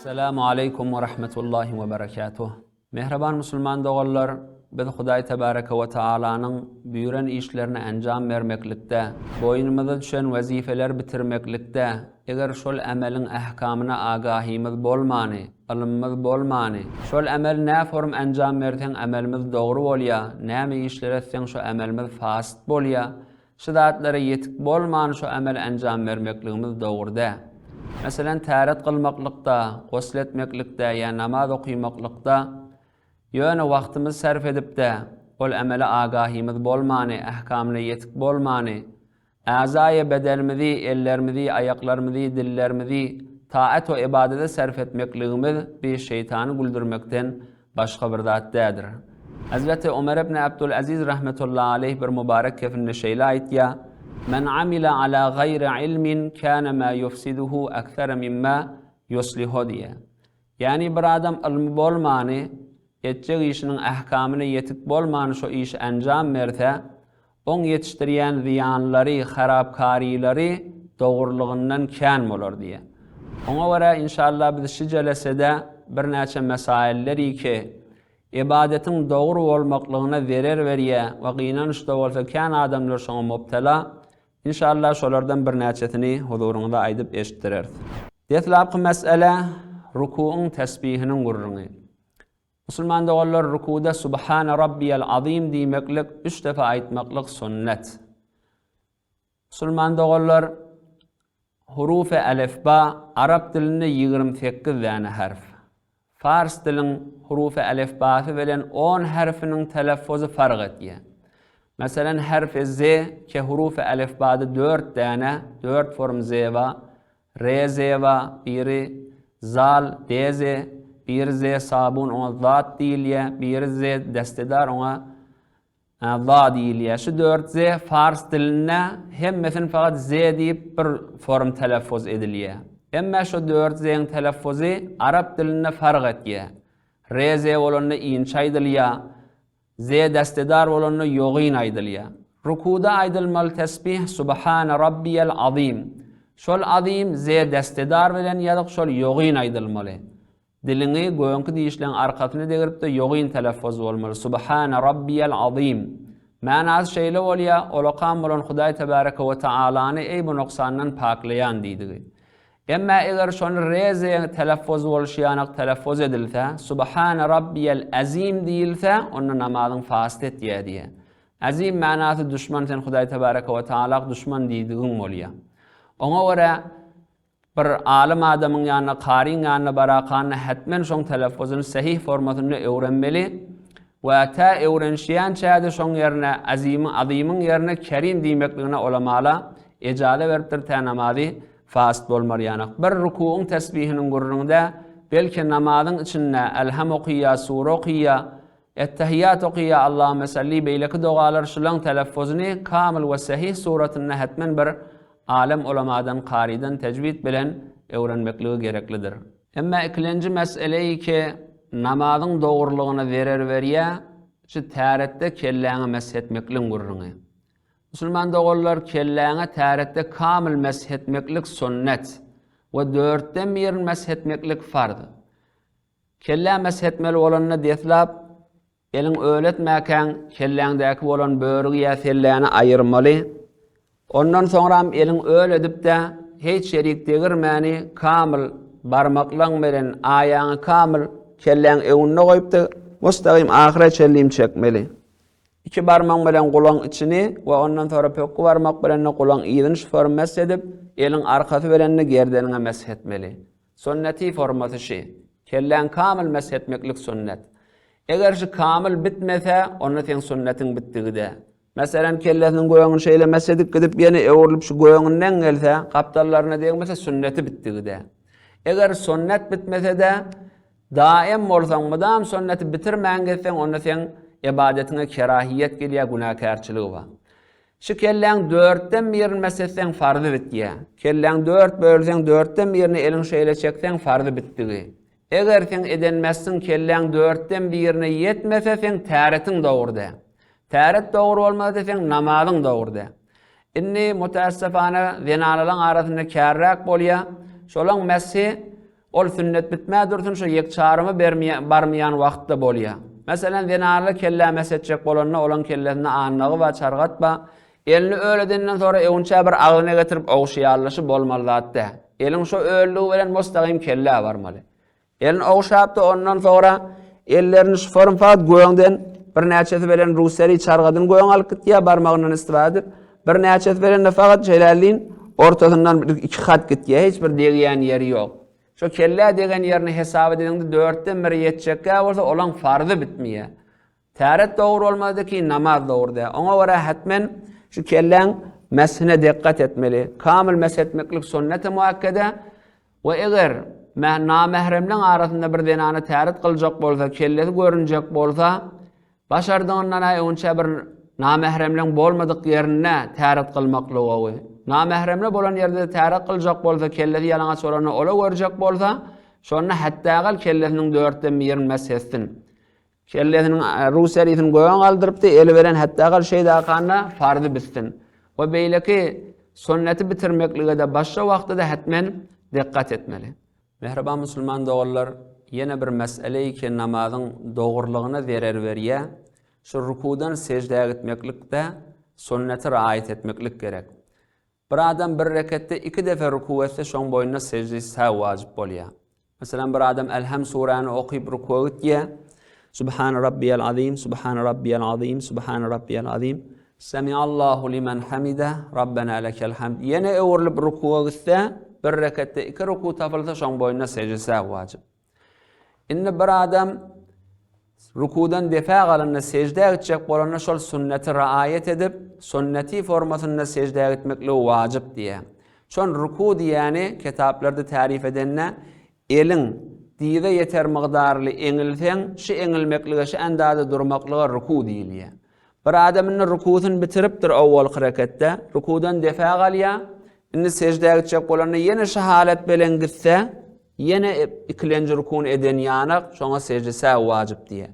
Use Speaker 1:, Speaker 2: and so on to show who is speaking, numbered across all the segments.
Speaker 1: Assalamu alaikum ve rahmetullahi ve berekatuh. Mehriban Müslüman doğallar, biz Hudaý Tebareke ve Taalanyň büýren işlerini enjam bermeklikde, boynumuza düşen wazifeler bitirmeklikde, eger şol ameliň ähkamyna agahymyz bolmany, ilmimiz bolmany, şol amel nä form enjam bersen amelimiz dogry bolýa, näme işler etsen şo amelimiz fasit bolýa, şu zatlara ýetik bolmany şo amel enjam bermekligimiz dogryda. Meselen täret kılmaklykda, gosl etmeklikde, ýa namaz okuýmaklykda ýöne wagtymiz sarf edipde, ol amele agahymyz bolmany, ähkamyna ýetik bolmany, azaýy bedelimizi, ellerimizi, ayaklarymyzy, dillerimizi taat we ibadete sarf etmekligimiz bir şeytany güldürmekden başga bir zat dädir. Hazreti Ömer ibn Abdülaziz rahmetullahi aleyh bir mübarek kefinde şeýle aýtýa: Men amila ala gayri ilmin kana ma yufsiduhu akthar mimma yuslihu diye. Yani bir adam ilmi bolmany, etjek işiniň ähkamyna ýetik bolmany şo iş enjam berse, oň ýetişdirýän ziyanlary, harapkarylary dogurlygyndan kän bolar diye. Oňa göre inşallah biz şu jelesede bir näçe mesailleri ki ibadetiň dogry bolmaklygyna zerer berýär we gynanyşda bolsa kän adamlar şoňa mubtala. İnşallah şolardan bir näçetini huzuruňda aýdyp eşitdireriz. Detlapky mesele rukuň tesbihiniň gurruny. Musulman dogallar rukuda Subhane Rabbiyal Azim diýmeklik 3 defa aýtmaklyk sünnet. Musulman dogallar hurufe alifba Arap dilinde 28 däne harf. Fars diliniň hurufe alifbasy bilen 10 harfiniň telaffuzy fark etýär. Meselen harf Z ki hurufi alifbada 4 tane, 4 form Z va, R Z va, biri zal, D Z, bir Z sabun ona zat diýilýär, bir Z destedar ona zat diýilýär. Şu 4 Z Fars diline hemmesini fakat Z diýip bir form telaffuz edilýär. Emma şu 4 Z'ň telaffuzy Arap diline fark etýär. R Z bolanda inçe aýdylýar. Z destedar bolany ýogyn aýdylýar. Rukuda aýdylmaly tesbih Subhane Rabbiyal Azim. Şol azim Z destedar bilen ýa-da şol ýogyn aýdylmaly. Dilini goýunky diýişleň arkasyna degiripde ýogyn telaffuz bolmaly. Subhane Rabbiyal Azim. Manasy şeýle bolýar, olakam bolan Hudaý Tebareke we Taalany ey bu noksandan paklayan diýdi. Emma eger şonu reze telaffuz bolşýanyk telaffuz edilse, Subhane Rabbiyal Azim diýilse, onda namazyň fasit etýär diýe. Azim manasy düşman sen Hudaý Tebareke we Taala düşman diýdigiň bolýar. Oňa göre bir alim adamyň ýanyna, qaryň ýanyna barakanyna hatmen şoň telaffuzyny sahih formatyny öwrenmeli we ta öwrenşýän çäde şoň ýerine azimyň ýerine kerim diýmekligine ulamala ejade beripdir ta namazy fasit bolmar ýanyk. Bir rukuň tesbihiniň gurrunda belki namazyň içinde elham okuyya, sura okuyya, ettehiyyat okuyya, Allahümme salli beyleki dogalar şulan telaffuzyny kamil we sahih suratyny hatmen bir alim ulamadan, qariden tecvid bilen öwrenmekligi gereklidir. Emma ikinji meseleyi ki namazyň dogrulygyna zerer berýär, şu täretde kelläňe meshetmekliň gurruny. Musulman dogallar kelläňe täretde kamil meshetmeklik sünnet we 4den bir meshetmeklik farz. Kelle meshetmeli bolanyna detlap eliň öğretmäken kelläňdäki bolan böwrügi ýa selläni aýyrmaly. Ondan soňra eliň öyle edipde hiç şerik degirmäni kamil barmaklaň bilen aýaňy kamil kelläň öňüne goýupdy, mustaqim ahire çellim çekmeli. İki barmaň bilen gulaň içini we ondan sonra pökki barmak bilen gulaň ýygyny format edip, eliň arkasy bilen gerdenine meshetmeli. Sünneti formaty şi. Kelläň kamil meshetmeklik sünnet. Eger şu kamil bitmese, onda sen sünnetiň bitdigide. Meselen kellesiniň goýuny şeýle meshedik gidip ýene öwrülip şu goýunyňdan gelse, kaptallaryna degmese sünneti bitdigide. Eger sünnet bitmese de daim bolsaň, mudam sünneti bitirmän gelseň, onda sen ibadetine kerahiyet gelýär, günahkarçylygy bar. Şu kelläň 4den birini meshetsen farzy bitýär. Kelläň 4 bölseň 4den birini eliň şeýle çekseň farzy bitdigi. Eger sen edenmezsin kelläň 4den birini ýetmese sen täretin dogurda. Täret dogry bolmasa sen namazyň dogurda. Inni mutaassifana zenalaryň arasynda kärrak bolýar. Şolaň mesih ol sünnet bitmä dursun şu yekçarymı barmayan wagtda bolýar. Meselen zenarly kelle mesetjek bolanna olan kellesine anlygy we çargatba elini öledenden sonra ewnçä bir agyna getirip ogşýarlaşy bolmaly zatda. Elin şu öldüğü bilen mustaqim kelle barmaly. Elin ogşapdy ondan sonra ellerini şu format göňden bir näçesi bilen ruseri çargadyn göň alyp gitýär barmagyndan istifade. Bir näçesi bilen faqat jelalin ortasından iki hat gitýär, hiç bir degýän ýeri ýok. Şu kelle degen yerini hesap edilende 4'ten biri yetjekkä bolsa olan farzı bitmeýär. Täret dogry bolmady ki namaz dogry. Oňa göre hatmen şu kellen mesine dikkat etmeli. Kamil mesetmeklik sünnet-i muakkede we eger namahremliň arasynda bir denany täret kıljak bolsa, kellesi görünjek bolsa, başardığından öňçe bir namahremliň bolmadyk ýerine täret kılmaklygy. Namahremli bolan ýerde täret kıljak bolsa, kellesi ýalaňa sorany ola görjek bolsa, şonu hattagal kellesiniň 4'ten birini meshetsin. Kellesiniň ruserisini göň aldyrypdy, eli beren hattagal şeýdakana farzı bitsin. O beýleki sünneti bitirmeklige de başga wagtda hatmen dikkat etmeli. Mehriban musulman dogullar, ýene bir mesele ki namazyň dogurlygyna zerer berýär. Şu rukudan secdeye gitmeklikde sünneti riayet etmeklik gerek. Bir adam bir rekette 2 defa ruku etse şoň boýuna secde etse wajib bolýar. Mesela bir adam Elham surany okyp ruku etýär. Subhan rabbiyal azim, subhan rabbiyal azim, subhan rabbiyal azim. Semiallahu limen hamida, rabbena lekel hamd. Yine öwrülip rukuğa gitse, bir rekette 2 ruku tapylsa şoň boýuna secde etse wajib. Indi bir adam rukudan defa galanda secde etjek bolanda şol sünneti riayet edip, sünneti formasynda secde etmekle wajib diýär. Şon ruku diýäni kitaplarda tarif edenne elin diýde yeter migdarly eňilseň, şu eňilmeklige şu andada durmaklyga ruku diýilýär. Bir adamyň rukusyny bitiripdir awwalky rekatda, rukudan defa galýar, indi secde etjek bolanda ýene şu halat bilen gitse, ýene ikinji rukuny eden ýanyk, şoňa secde etse wajib diýär.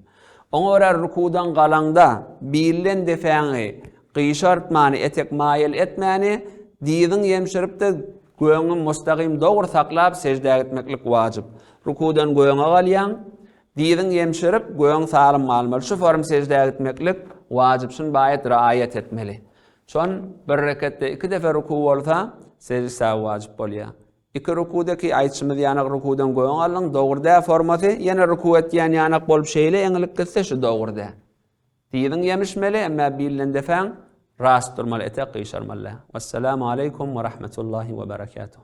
Speaker 1: Oňa göre rukudan galanda bilen defäňi gyşartmany, etek maýil etmäni, diýdiň ýemşiripde göňü mustaqim dogry saklap secde etmeklik wajib. Rukudan göňe galýan, diýdiň ýemşirip göň salym almaly. Şu form secde etmeklik wajib, şunu baýat riayet etmeli. Şon bir rekatde 2 defa ruku bolsa, secde etse wajib bolýar. 2 rukudaki aýtşymyz ýanyk rukudan goýan alyň dogurda formaty ýene ruku etýän ýanyk bolup şeýle eňilik gitse şu dogurda. Diýdiň ýemişmeli, emma bilen defäň rast durmaly, etek gyşarmaly. Wassalamu aleykum we rahmetullahi we berekatuh.